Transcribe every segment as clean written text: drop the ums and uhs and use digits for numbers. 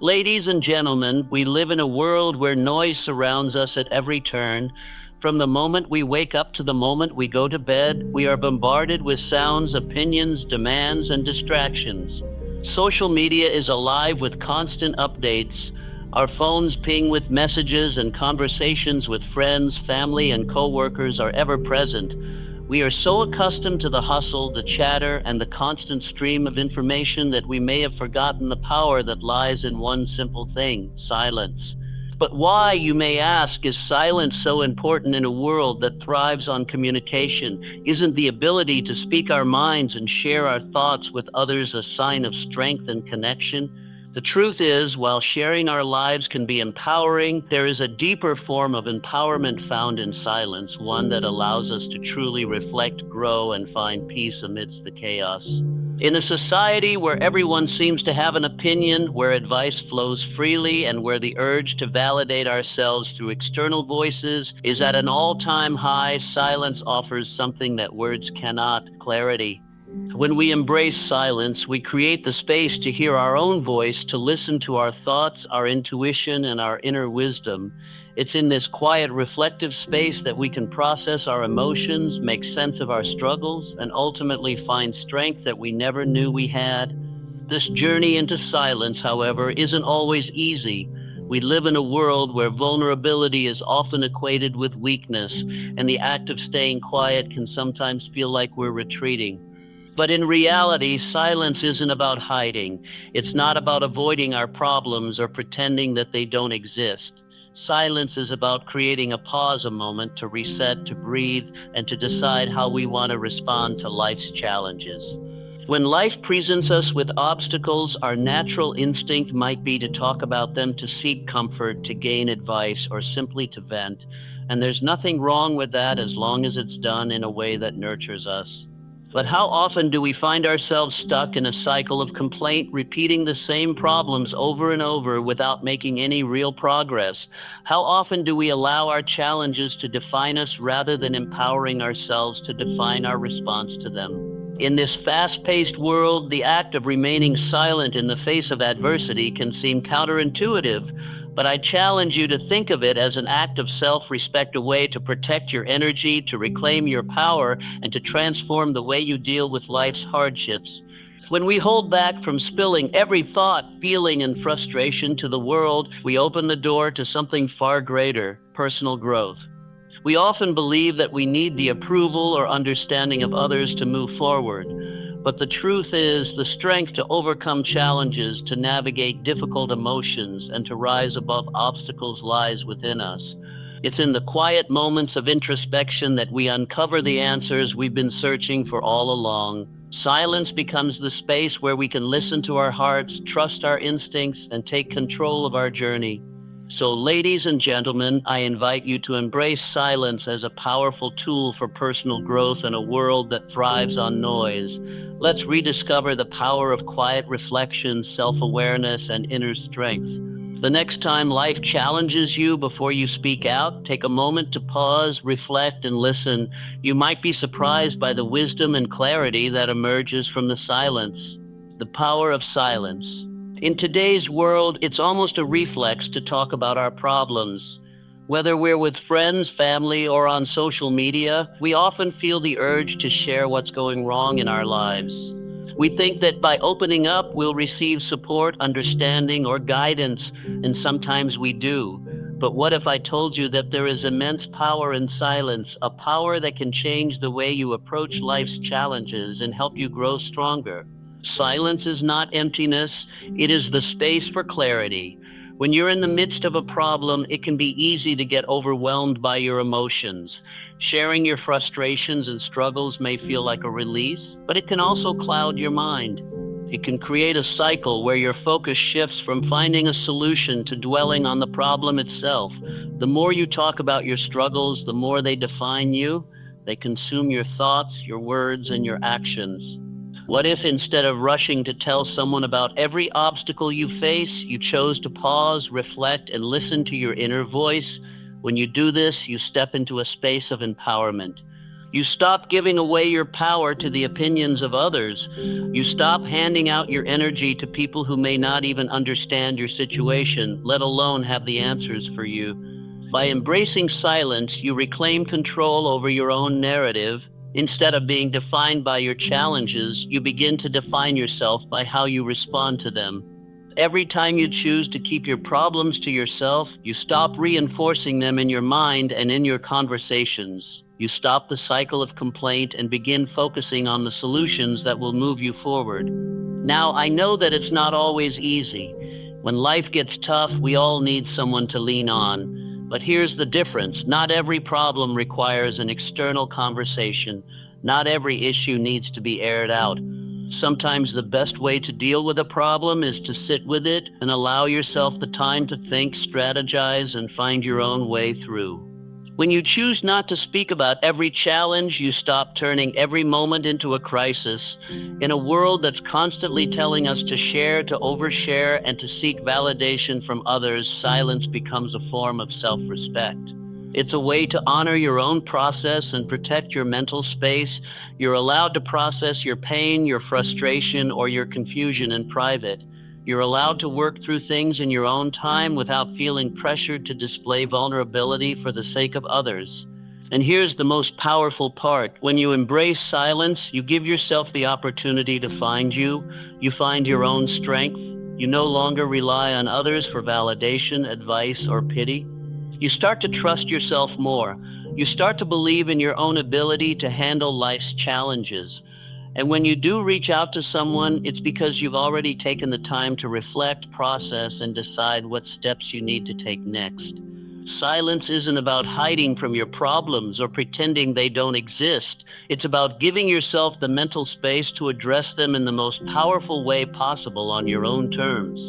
Ladies and gentlemen, we live in a world where noise surrounds us at every turn. From the moment we wake up to the moment we go to bed, we are bombarded with sounds, opinions, demands, and distractions. Social media is alive with constant updates. Our phones ping with messages, and conversations with friends, family, and coworkers are ever present. We are so accustomed to the hustle, the chatter, and the constant stream of information that we may have forgotten the power that lies in one simple thing: silence. But why, you may ask, is silence so important in a world that thrives on communication? Isn't the ability to speak our minds and share our thoughts with others a sign of strength and connection? The truth is, while sharing our lives can be empowering, there is a deeper form of empowerment found in silence, one that allows us to truly reflect, grow, and find peace amidst the chaos. In a society where everyone seems to have an opinion, where advice flows freely, and where the urge to validate ourselves through external voices is at an all-time high, silence offers something that words cannot: clarity. When we embrace silence, we create the space to hear our own voice, to listen to our thoughts, our intuition, and our inner wisdom. It's in this quiet, reflective space that we can process our emotions, make sense of our struggles, and ultimately find strength that we never knew we had. This journey into silence, however, isn't always easy. We live in a world where vulnerability is often equated with weakness, and the act of staying quiet can sometimes feel like we're retreating. But in reality, silence isn't about hiding. It's not about avoiding our problems or pretending that they don't exist. Silence is about creating a pause, a moment to reset, to breathe, and to decide how we want to respond to life's challenges. When life presents us with obstacles, our natural instinct might be to talk about them, to seek comfort, to gain advice, or simply to vent. And there's nothing wrong with that as long as it's done in a way that nurtures us. But how often do we find ourselves stuck in a cycle of complaint, repeating the same problems over and over without making any real progress? How often do we allow our challenges to define us rather than empowering ourselves to define our response to them? In this fast-paced world, the act of remaining silent in the face of adversity can seem counterintuitive, but I challenge you to think of it as an act of self-respect, a way to protect your energy, to reclaim your power, and to transform the way you deal with life's hardships. When we hold back from spilling every thought, feeling, and frustration to the world, we open the door to something far greater: personal growth. We often believe that we need the approval or understanding of others to move forward. But the truth is, the strength to overcome challenges, to navigate difficult emotions, and to rise above obstacles lies within us. It's in the quiet moments of introspection that we uncover the answers we've been searching for all along. Silence becomes the space where we can listen to our hearts, trust our instincts, and take control of our journey. So, ladies and gentlemen, I invite you to embrace silence as a powerful tool for personal growth in a world that thrives on noise. Let's rediscover the power of quiet reflection, self-awareness, and inner strength. The next time life challenges you, before you speak out, take a moment to pause, reflect, and listen. You might be surprised by the wisdom and clarity that emerges from the silence. The power of silence. In today's world, it's almost a reflex to talk about our problems. Whether we're with friends, family, or on social media, we often feel the urge to share what's going wrong in our lives. We think that by opening up, we'll receive support, understanding, or guidance, and sometimes we do. But what if I told you that there is immense power in silence, a power that can change the way you approach life's challenges and help you grow stronger? Silence is not emptiness, it is the space for clarity. When you're in the midst of a problem, it can be easy to get overwhelmed by your emotions. Sharing your frustrations and struggles may feel like a release, but it can also cloud your mind. It can create a cycle where your focus shifts from finding a solution to dwelling on the problem itself. The more you talk about your struggles, the more they define you. They consume your thoughts, your words, and your actions. What if, instead of rushing to tell someone about every obstacle you face, you chose to pause, reflect, and listen to your inner voice? When you do this, you step into a space of empowerment. You stop giving away your power to the opinions of others. You stop handing out your energy to people who may not even understand your situation, let alone have the answers for you. By embracing silence, you reclaim control over your own narrative. Instead of being defined by your challenges, you begin to define yourself by how you respond to them. Every time you choose to keep your problems to yourself, you stop reinforcing them in your mind and in your conversations. You stop the cycle of complaint and begin focusing on the solutions that will move you forward. Now, I know that it's not always easy. When life gets tough, we all need someone to lean on. But here's the difference. Not every problem requires an external conversation. Not every issue needs to be aired out. Sometimes the best way to deal with a problem is to sit with it and allow yourself the time to think, strategize, and find your own way through. When you choose not to speak about every challenge, you stop turning every moment into a crisis. In a world that's constantly telling us to share, to overshare, and to seek validation from others, silence becomes a form of self-respect. It's a way to honor your own process and protect your mental space. You're allowed to process your pain, your frustration, or your confusion in private. You're allowed to work through things in your own time without feeling pressured to display vulnerability for the sake of others. And here's the most powerful part. When you embrace silence, you give yourself the opportunity to find you. You find your own strength. You no longer rely on others for validation, advice, or pity. You start to trust yourself more. You start to believe in your own ability to handle life's challenges. And when you do reach out to someone, it's because you've already taken the time to reflect, process, and decide what steps you need to take next. Silence isn't about hiding from your problems or pretending they don't exist. It's about giving yourself the mental space to address them in the most powerful way possible on your own terms.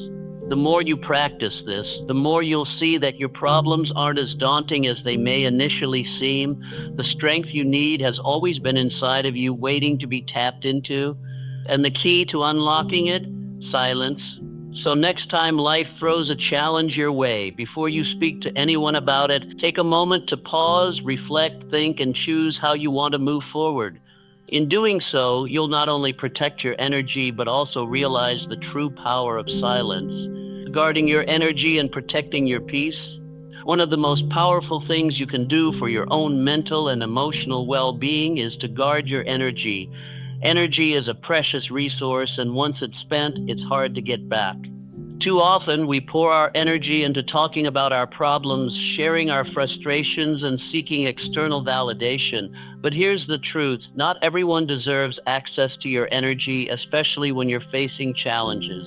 The more you practice this, the more you'll see that your problems aren't as daunting as they may initially seem. The strength you need has always been inside of you, waiting to be tapped into. And the key to unlocking it? Silence. So next time life throws a challenge your way, before you speak to anyone about it, take a moment to pause, reflect, think, and choose how you want to move forward. In doing so, you'll not only protect your energy, but also realize the true power of silence. Guarding your energy and protecting your peace. One of the most powerful things you can do for your own mental and emotional well-being is to guard your energy. Energy is a precious resource, and once it's spent, it's hard to get back. Too often, we pour our energy into talking about our problems, sharing our frustrations, and seeking external validation. But here's the truth. Not everyone deserves access to your energy, especially when you're facing challenges.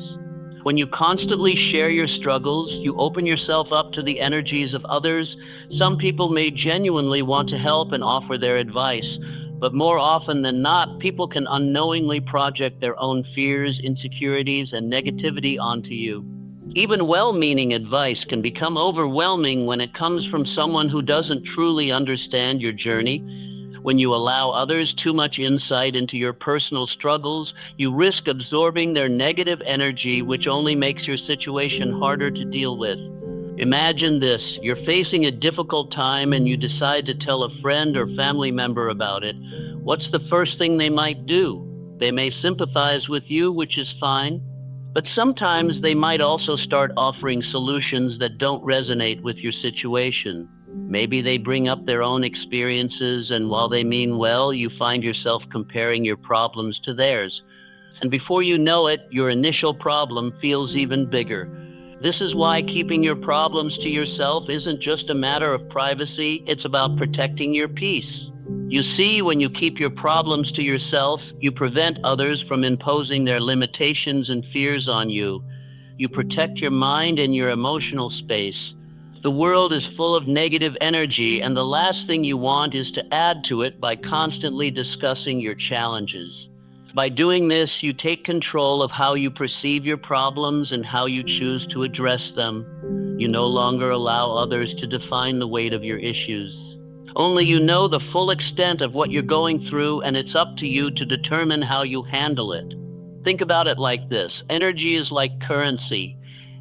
When you constantly share your struggles, you open yourself up to the energies of others. Some people may genuinely want to help and offer their advice, but more often than not, people can unknowingly project their own fears, insecurities, and negativity onto you. Even well-meaning advice can become overwhelming when it comes from someone who doesn't truly understand your journey. When you allow others too much insight into your personal struggles, you risk absorbing their negative energy, which only makes your situation harder to deal with. Imagine this. You're facing a difficult time and you decide to tell a friend or family member about it. What's the first thing they might do? They may sympathize with you, which is fine, but sometimes they might also start offering solutions that don't resonate with your situation. Maybe they bring up their own experiences, and while they mean well, you find yourself comparing your problems to theirs. And before you know it, your initial problem feels even bigger. This is why keeping your problems to yourself isn't just a matter of privacy, it's about protecting your peace. You see, when you keep your problems to yourself, you prevent others from imposing their limitations and fears on you. You protect your mind and your emotional space. The world is full of negative energy, and the last thing you want is to add to it by constantly discussing your challenges. By doing this, you take control of how you perceive your problems and how you choose to address them. You no longer allow others to define the weight of your issues. Only you know the full extent of what you're going through, and it's up to you to determine how you handle it. Think about it like this. Energy is like currency.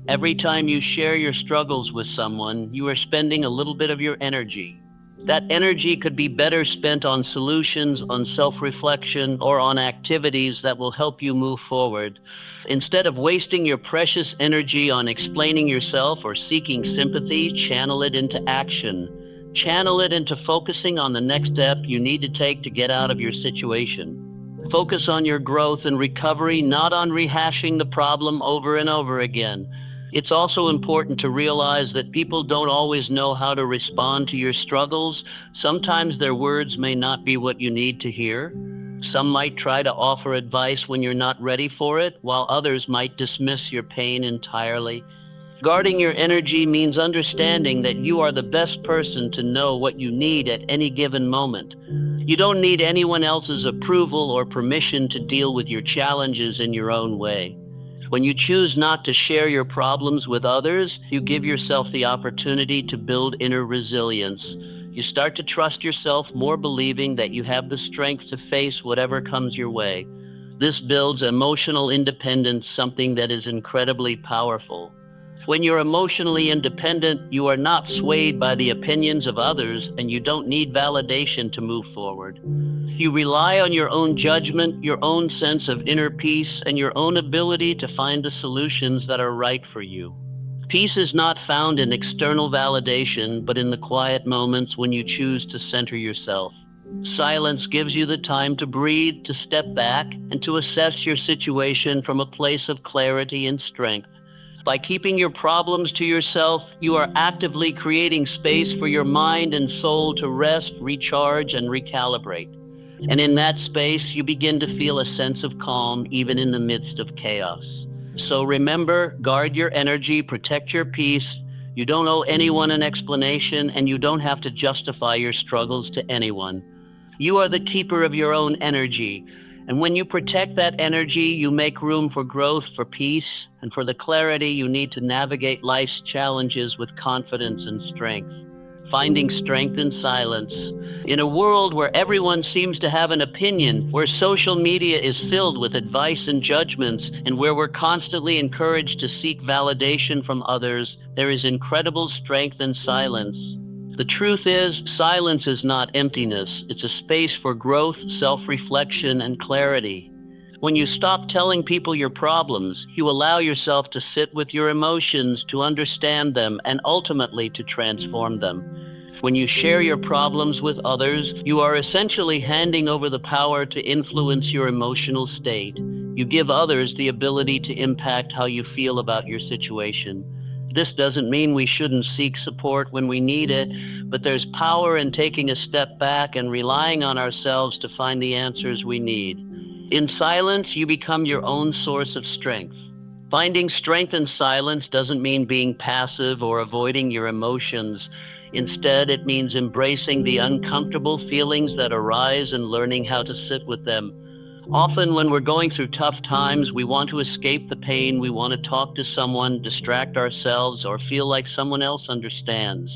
Every time you share your struggles with someone, you are spending a little bit of your energy. That energy could be better spent on solutions, on self-reflection, or on activities that will help you move forward. Instead of wasting your precious energy on explaining yourself or seeking sympathy, channel it into action. Channel it into focusing on the next step you need to take to get out of your situation. Focus on your growth and recovery, not on rehashing the problem over and over again. It's also important to realize that people don't always know how to respond to your struggles. Sometimes their words may not be what you need to hear. Some might try to offer advice when you're not ready for it, while others might dismiss your pain entirely. Guarding your energy means understanding that you are the best person to know what you need at any given moment. You don't need anyone else's approval or permission to deal with your challenges in your own way. When you choose not to share your problems with others, you give yourself the opportunity to build inner resilience. You start to trust yourself more, believing that you have the strength to face whatever comes your way. This builds emotional independence, something that is incredibly powerful. When you're emotionally independent, you are not swayed by the opinions of others, and you don't need validation to move forward. You rely on your own judgment, your own sense of inner peace, and your own ability to find the solutions that are right for you. Peace is not found in external validation, but in the quiet moments when you choose to center yourself. Silence gives you the time to breathe, to step back, and to assess your situation from a place of clarity and strength. By keeping your problems to yourself, you are actively creating space for your mind and soul to rest, recharge, and recalibrate. And in that space, you begin to feel a sense of calm, even in the midst of chaos. So remember, guard your energy, protect your peace. You don't owe anyone an explanation, and you don't have to justify your struggles to anyone. You are the keeper of your own energy. And when you protect that energy, you make room for growth, for peace, and for the clarity you need to navigate life's challenges with confidence and strength. Finding strength in silence. In a world where everyone seems to have an opinion, where social media is filled with advice and judgments, and where we're constantly encouraged to seek validation from others, there is incredible strength in silence. The truth is, silence is not emptiness. It's a space for growth, self-reflection, and clarity. When you stop telling people your problems, you allow yourself to sit with your emotions, to understand them, and ultimately to transform them. When you share your problems with others, you are essentially handing over the power to influence your emotional state. You give others the ability to impact how you feel about your situation. This doesn't mean we shouldn't seek support when we need it, but there's power in taking a step back and relying on ourselves to find the answers we need. In silence, you become your own source of strength. Finding strength in silence doesn't mean being passive or avoiding your emotions. Instead, it means embracing the uncomfortable feelings that arise and learning how to sit with them. Often when we're going through tough times, we want to escape the pain, we want to talk to someone, distract ourselves, or feel like someone else understands.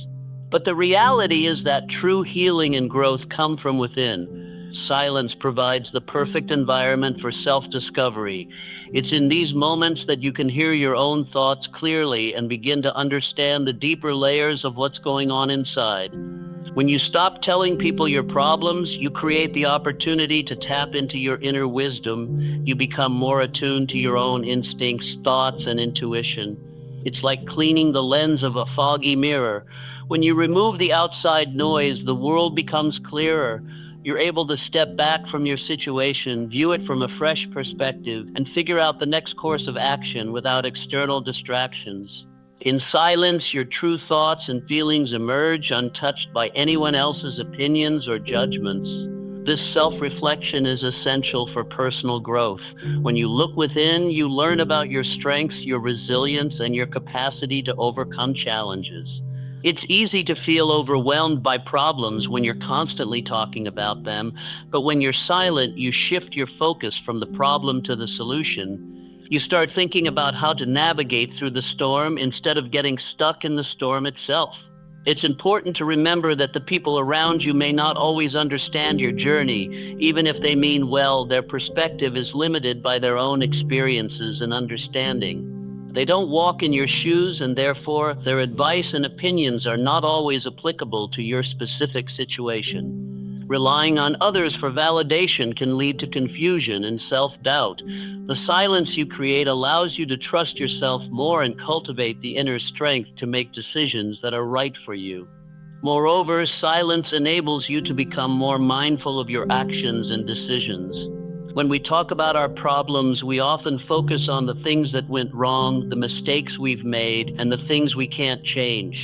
But the reality is that true healing and growth come from within. Silence provides the perfect environment for self-discovery. It's in these moments that you can hear your own thoughts clearly and begin to understand the deeper layers of what's going on inside. When you stop telling people your problems, you create the opportunity to tap into your inner wisdom. You become more attuned to your own instincts, thoughts, and intuition. It's like cleaning the lens of a foggy mirror. When you remove the outside noise, the world becomes clearer. You're able to step back from your situation, view it from a fresh perspective, and figure out the next course of action without external distractions. In silence, your true thoughts and feelings emerge untouched by anyone else's opinions or judgments. This self-reflection is essential for personal growth. When you look within, you learn about your strengths, your resilience, and your capacity to overcome challenges. It's easy to feel overwhelmed by problems when you're constantly talking about them, but when you're silent, you shift your focus from the problem to the solution. You start thinking about how to navigate through the storm instead of getting stuck in the storm itself. It's important to remember that the people around you may not always understand your journey. Even if they mean well, their perspective is limited by their own experiences and understanding. They don't walk in your shoes, and therefore their advice and opinions are not always applicable to your specific situation. Relying on others for validation can lead to confusion and self-doubt. The silence you create allows you to trust yourself more and cultivate the inner strength to make decisions that are right for you. Moreover, silence enables you to become more mindful of your actions and decisions. When we talk about our problems, we often focus on the things that went wrong, the mistakes we've made, and the things we can't change.